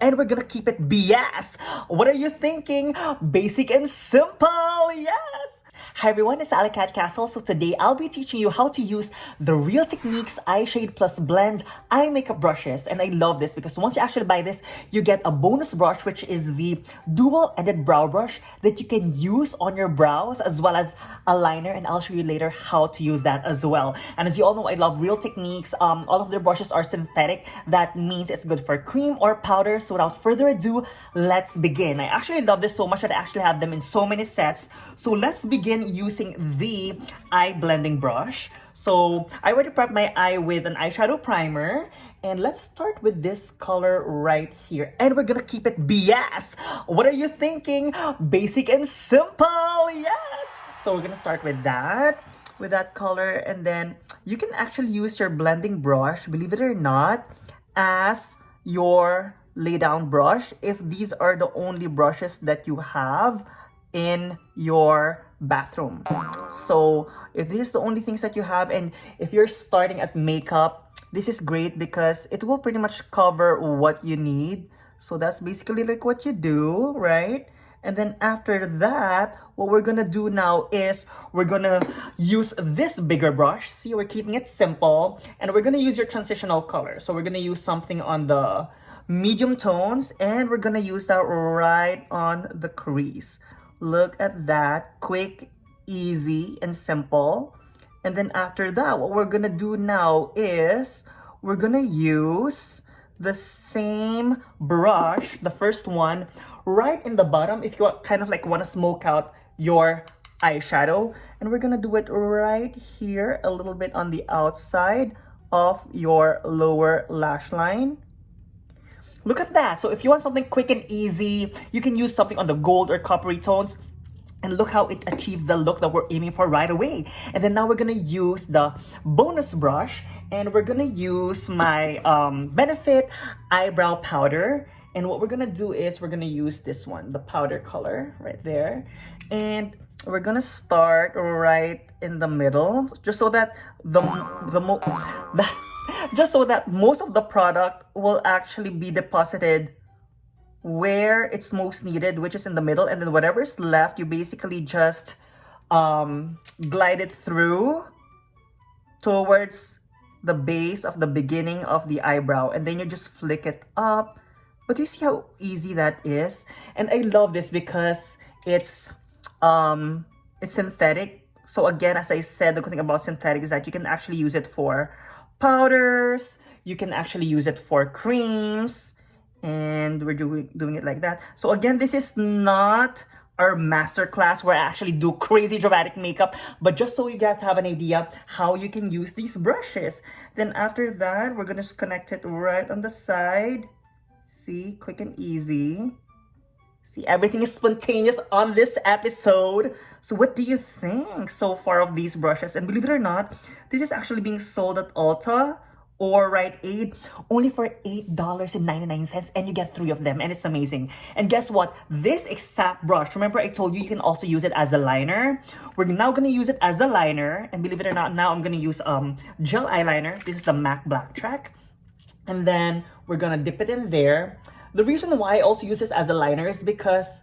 And we're gonna keep it BS. What are you thinking? Basic and simple, yes! Hi everyone, it's Alicat Castle. So today I'll be teaching you how to use the Real Techniques Eye Shade Plus Blend eye makeup brushes. And I love this because once you actually buy this, you get a bonus brush, which is the dual-ended brow brush that you can use on your brows as well as a liner. And I'll show you later how to use that as well. And as you all know, I love Real Techniques. All of their brushes are synthetic. That means it's good for cream or powder. So without further ado, let's begin. I actually love this so much that I actually have them in so many sets. So let's begin using the eye blending brush. So I already prepped my eye with an eyeshadow primer. And let's start with this color right here. And we're gonna keep it BS. What are you thinking? Basic and simple, yes! So we're gonna start with that color, and then you can actually use your blending brush, believe it or not, as your lay down brush if these are the only brushes that you have in your bathroom. So if this is the only things that you have, and if you're starting at makeup, this is great because it will pretty much cover what you need. So that's basically like what you do, right? And then after that, what we're gonna do now is we're gonna use this bigger brush. See, we're keeping it simple. And we're gonna use your transitional color. So we're gonna use something on the medium tones, and we're gonna use that right on the crease. Look at that, quick, easy, and simple. And then after that, what we're gonna do now is we're gonna use the same brush, the first one, right in the bottom if you kind of like want to smoke out your eyeshadow. And we're gonna do it right here, a little bit on the outside of your lower lash line. Look at that. So if you want something quick and easy, you can use something on the gold or coppery tones. And look how it achieves the look that we're aiming for right away. And then now we're gonna use the bonus brush, and we're gonna use my Benefit Eyebrow Powder. And what we're gonna do is we're gonna use this one, the powder color right there. And we're gonna start right in the middle, just so that just so that most of the product will actually be deposited where it's most needed, which is in the middle. And then whatever is left, you basically just glide it through towards the base of the beginning of the eyebrow, and then you just flick it up. But you see how easy that is? And I love this because it's synthetic. So again, as I said, the good thing about synthetic is that you can actually use it for powders, you can actually use it for creams, and we're doing it like that. So again, this is not our masterclass where I actually do crazy dramatic makeup, but just so you guys have an idea how you can use these brushes. Then after that, we're gonna just connect it right on the side. See, quick and easy. See, everything is spontaneous on this episode. So what do you think so far of these brushes? And believe it or not, this is actually being sold at Ulta or Rite Aid only for $8.99, and you get 3 of them, and it's amazing. And guess what? This exact brush, remember I told you you can also use it as a liner? We're now gonna use it as a liner, and believe it or not, now I'm gonna use gel eyeliner. This is the MAC Black Track. And then we're gonna dip it in there. The reason why I also use this as a liner is because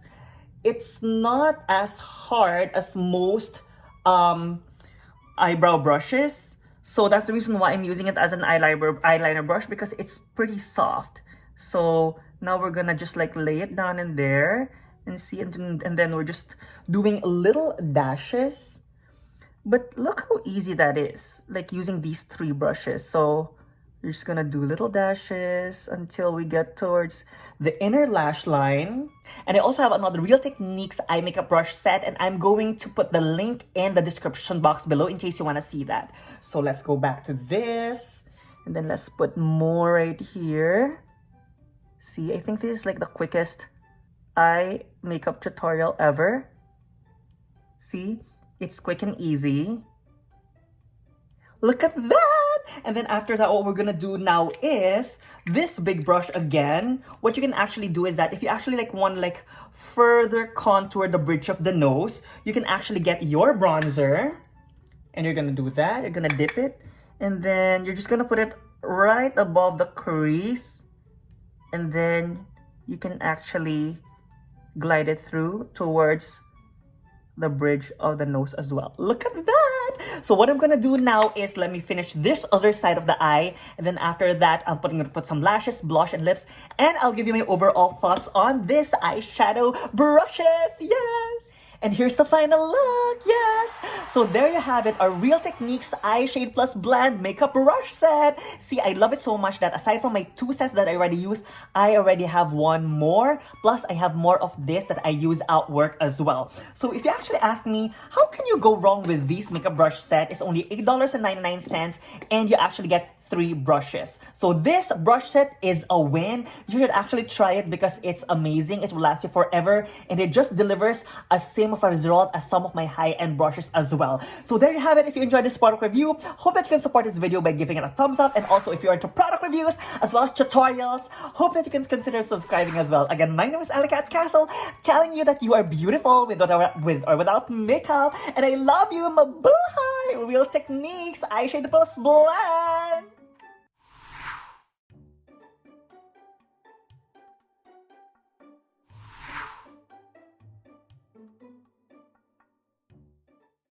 it's not as hard as most eyebrow brushes. So that's the reason why I'm using it as an eyeliner brush, because it's pretty soft. So now we're gonna just like lay it down in there and see, and then we're just doing little dashes. But look how easy that is, like using these 3 brushes. So we're just gonna do little dashes until we get towards the inner lash line. And I also have another Real Techniques eye makeup brush set, and I'm going to put the link in the description box below in case you wanna see that. So let's go back to this, and then let's put more right here. See, I think this is like the quickest eye makeup tutorial ever. See, it's quick and easy. Look at that! And then after that, what we're gonna do now is this big brush again. What you can actually do is that if you actually like want like further contour the bridge of the nose, you can actually get your bronzer, and you're gonna do that. You're gonna dip it, and then you're just gonna put it right above the crease, and then you can actually glide it through towards the bridge of the nose as well. Look at that! So what I'm gonna do now is let me finish this other side of the eye, and then after that, I'm gonna put some lashes, blush, and lips, and I'll give you my overall thoughts on this eyeshadow brushes. Yes! And here's the final look, yes! So there you have it, our Real Techniques Eye Shade Plus Blend Makeup Brush Set. See, I love it so much that aside from my 2 sets that I already use, I already have 1 more. Plus, I have more of this that I use at work as well. So if you actually ask me, how can you go wrong with this makeup brush set? It's only $8.99 and you actually get 3 brushes. So this brush set is a win. You should actually try it because it's amazing. It will last you forever and it just delivers a same of a result as some of my high-end brushes as well. So there you have it. If you enjoyed this product review, hope that you can support this video by giving it a thumbs up, and also if you're into product reviews as well as tutorials, hope that you can consider subscribing as well. Again, my name is Alicat Castle, telling you that you are beautiful with or without makeup, and I love you. Mabuhay! Real Techniques Eyeshadow Plus Blend.